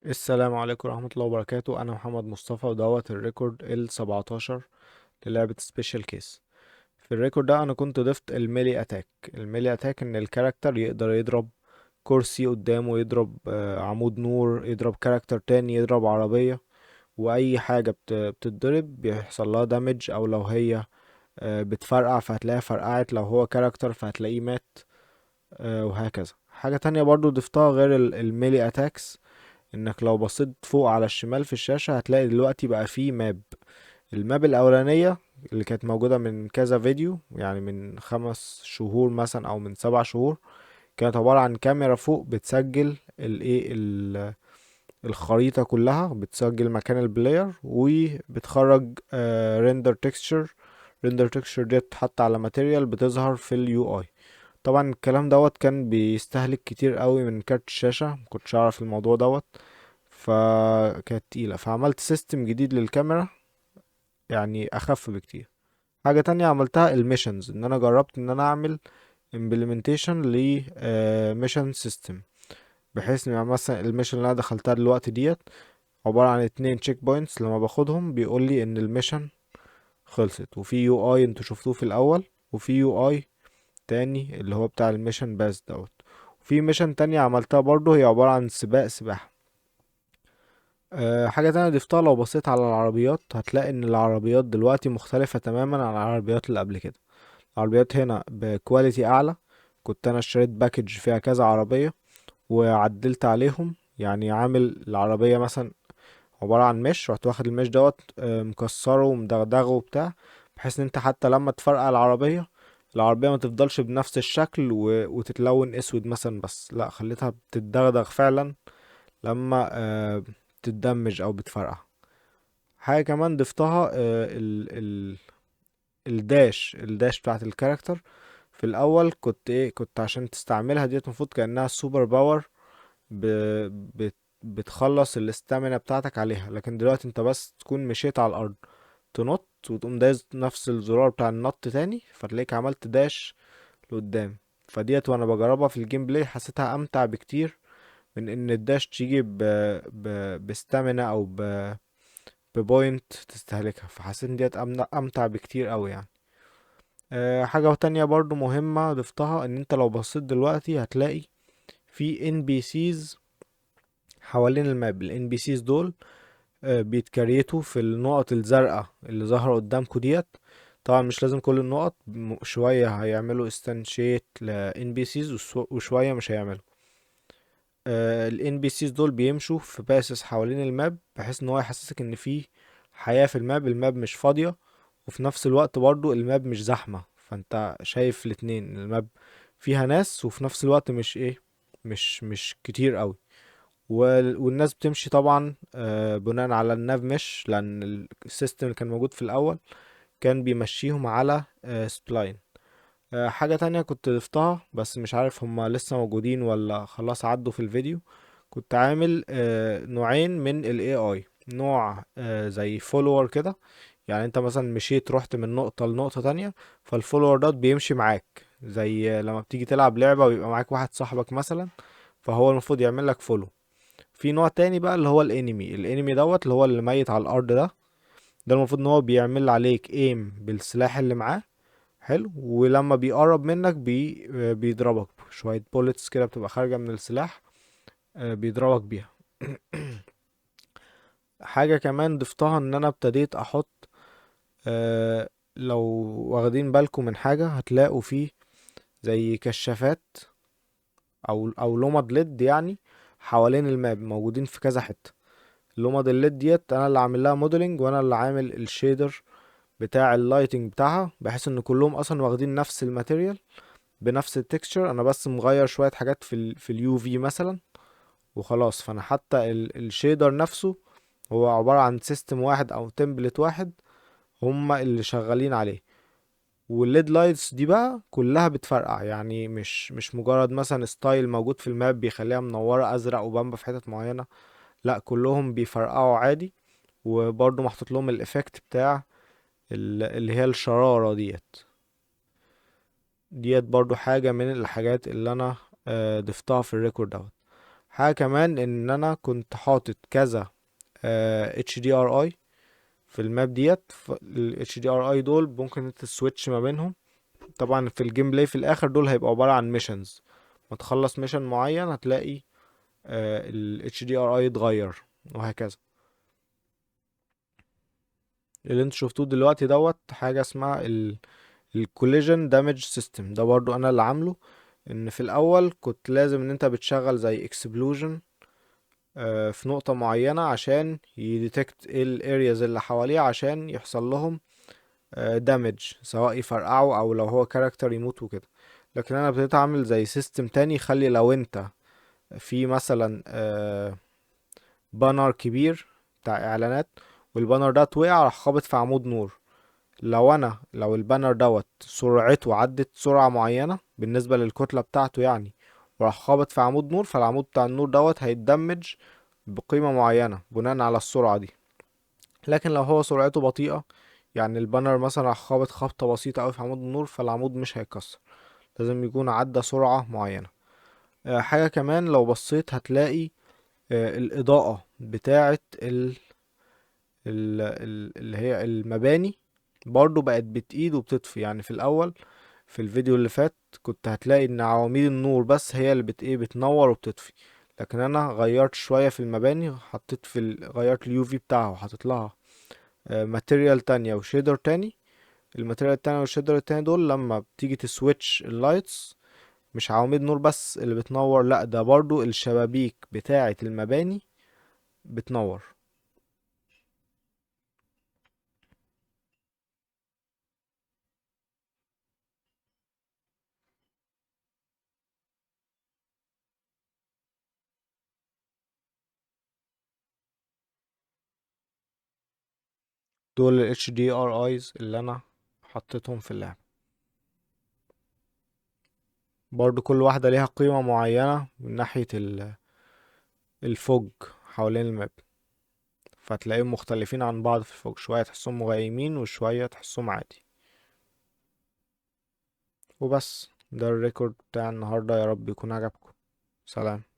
السلام عليكم ورحمة الله وبركاته. أنا محمد مصطفى ودوت الريكورد ال17 للعبة سبيشال كيس. في الريكورد ده أنا كنت ضفت الميلي أتاك. الميلي أتاك إن الكاركتر يقدر يضرب كرسي قدامه، يضرب عمود نور، يضرب كاركتر تاني، يضرب عربية، وأي حاجة بتتضرب بيحصل لها دامج. أو لو هي بتفرقع فهتلاقيها فرقعت، لو هو كاركتر فهتلاقيه مات، وهكذا. حاجة تانية برضو ضفتها غير الميلي أتاكس، انك لو بصيت فوق على الشمال في الشاشة هتلاقي دلوقتي بقى فيه ماب. الماب الاولانية اللي كانت موجودة من كذا فيديو، يعني من 5 شهور مثلا او من 7 شهور، كانت عبارة عن كاميرا فوق بتسجل الخريطة كلها، بتسجل مكان البلاير وبتخرج ريندر تكستشر. ريندر تكستشر دي بتتحط على ماتيريال بتظهر في اليو اي. طبعا الكلام دوت كان بيستهلك كتير قوي من كارت الشاشة، مكنتش اعرف الموضوع دوت، فكانت تقيلة. فعملت سيستم جديد للكاميرا، يعني اخف بكتير. حاجة تانية عملتها الميشنز، ان انا جربت ان انا اعمل implementation ل mission system، بحيث ان مثلا الميشن اللي انا دخلتها دلوقتي ديت عبارة عن 2 تشيك بوينتس، لما باخدهم بيقول لي ان الميشن خلصت. وفي يو اي انتوا شفتوه في الاول، وفي يو اي تاني اللي هو بتاع الميشن باس دوت. وفي ميشن تانية عملتها برضو هي عبارة عن سباق سباحة. حاجة تانية ضفتها، لو بصيت على العربيات هتلاقي ان العربيات دلوقتي مختلفة تماما عن العربيات اللي قبل كده. العربيات هنا بكواليتي اعلى. كنت انا اشتريت باكج فيها كذا عربية وعدلت عليهم، يعني عامل العربية مثلا عبارة عن مش، رحت واخد المش دوت مكسره ومدغدغه وبتاع، بحيث ان انت حتى لما تفرقع العربية ما تفضلش بنفس الشكل وتتلون اسود مثلا، بس لا، خليتها بتتدغدغ فعلا لما تتدمج او بتفرقع. حاجة كمان ضفتها الداش بتاعت الكاركتر. في الاول كنت عشان تستعملها ديت المفروض كأنها سوبر باور، ب... بت... بتخلص الاستامينا بتاعتك عليها، لكن دلوقتي انت بس تكون مشيت على الارض تنط وتقوم دايس نفس الزرار بتاع النط تاني، فتلاقيك عملت داش لقدام. فديت وانا بجربها في الجيم بلاي حسيتها امتع بكتير من ان الداش تيجي بستامينا او ببوينت تستهلكها. فحسيت ان ديت امتع بكتير قوي يعني. حاجة تانية برضو مهمة ضفتها، ان انت لو بصيت دلوقتي هتلاقي في ان بي سيز حوالين الماب. الان بي سيز دول بيتكريتوا في النقط الزرقاء اللي ظاهرة قدامكوا ديت. طبعا مش لازم كل النقط، شوية هيعملوا استنشيت ل NPCs وشوية مش هيعملوا. ال NPCs دول بيمشوا في باسس حوالين الماب، بحيث ان هو يحسسك ان في حياة في الماب. الماب مش فاضية، وفي نفس الوقت برضو الماب مش زحمة، فانت شايف الاتنين، الماب فيها ناس وفي نفس الوقت مش كتير قوي. والناس بتمشي طبعا بناء على الناف مش، لان السيستم اللي كان موجود في الاول كان بيمشيهم على سبلاين. حاجة تانية كنت ضفتها بس مش عارف هما لسه موجودين ولا خلاص عدوا في الفيديو. كنت عامل نوعين من ال AI. نوع زي فولور كده، يعني انت مثلا مشيت رحت من نقطة لنقطة تانية، فالفولور ده بيمشي معاك، زي لما بتيجي تلعب لعبة ويبقى معاك واحد صاحبك مثلا، فهو المفروض يعمل لك فولو. في نوع تاني بقى اللي هو الانمي دوت، اللي هو اللي ميت على الارض ده المفروض ان هو بيعمل عليك ايم بالسلاح اللي معاه. حلو. ولما بيقرب منك بيضربك شوية بوليتس كده بتبقى خارجة من السلاح، بيضربك بيها. حاجة كمان ضفتها ان انا ابتديت احط، لو واخدين بالكم من حاجة هتلاقوا فيه زي كشافات او لمض ليد يعني حوالين الماب، موجودين في كذا حتة. لمض الليد ديت انا اللي عامل لها موديلنج، وانا اللي عامل الشيدر بتاع اللايتنج بتاعها، بحيث ان كلهم اصلا واخدين نفس الماتيريال بنفس التكستشر. انا بس مغير شوية حاجات في اليو في مثلا وخلاص. فانا حتى الشيدر نفسه هو عبارة عن سيستم واحد او تمبلت واحد هما اللي شغالين عليه. والليد لايتس دي بقى كلها بتفرقع، يعني مش مجرد مثلا ستايل موجود في الماب بيخليها منورة ازرق وبامبا في حتت معينة، لا، كلهم بيفرقعوا عادي. وبرضه محطوط لهم الافكت بتاع اللي هي الشرارة ديت برضو حاجة من الحاجات اللي انا ضفتها في الريكورد دوت. حاجة كمان ان انا كنت حاطط كذا HDRI في الماب ديت. ال HDRI دول ممكن انت تسويتش ما بينهم. طبعا في الجيم بلاي في الاخر دول هيبقوا عبارة عن ميشنز، ما تخلص ميشن معين هتلاقي ال HDRI اتغير، وهكذا. اللي انت شفتوه دلوقتي دوت حاجة اسمها الكوليجن دامج سيستم، ده برضو انا اللي عامله. ان في الاول كنت لازم ان انت بتشغل زي اكسبلوجن في نقطة معينة عشان يديتكت ايه الارياز اللي حواليه عشان يحصل لهم دامج، سواء يفرقعوا او لو هو كاركتر يموت وكده. لكن انا ابتديت اعمل زي سيستم تاني يخلي لو انت في مثلا بانر كبير بتاع اعلانات، والبانر ده وقع راح خابط في عمود نور، لو البانر دوت سرعته عدت سرعة معينة بالنسبة للكتلة بتاعته يعني، وراح خابط في عمود نور، فالعمود بتاع النور دوت هيتدمج بقيمة معينة بناء على السرعة دي. لكن لو هو سرعته بطيئة، يعني البانر مثلا راح خابط خبطة بسيطة أوي في عمود النور، فالعمود مش هيكسر، لازم يكون عدى سرعة معينة. حاجة كمان لو بصيت هتلاقي الإضاءة بتاعة اللي هي المباني برضو بقت بتقيد وبتطفي. يعني في الأول في الفيديو اللي فات كنت هتلاقي ان عواميد النور بس هي اللي بتنور وبتطفي، لكن انا غيرت شوية في المباني، حطيت غيرت اليو في بتاعها وحطيت لها ماتيريال تانية وشيدر تاني. الماتيريال التانية والشيدر التاني دول لما بتيجي تسويتش اللايتس، مش عواميد نور بس اللي بتنور، لا ده برضو الشبابيك بتاعة المباني بتنور. دول ال HDRIs اللي انا حطيتهم في اللعبة. برضو كل واحدة ليها قيمة معينة من ناحية الفوج حوالين الماب، فتلاقيهم مختلفين عن بعض في الفوق، شوية تحسهم مغيمين وشوية تحسهم عادي. وبس، ده الريكورد بتاع النهاردة، يا رب يكون عجبكم. سلام.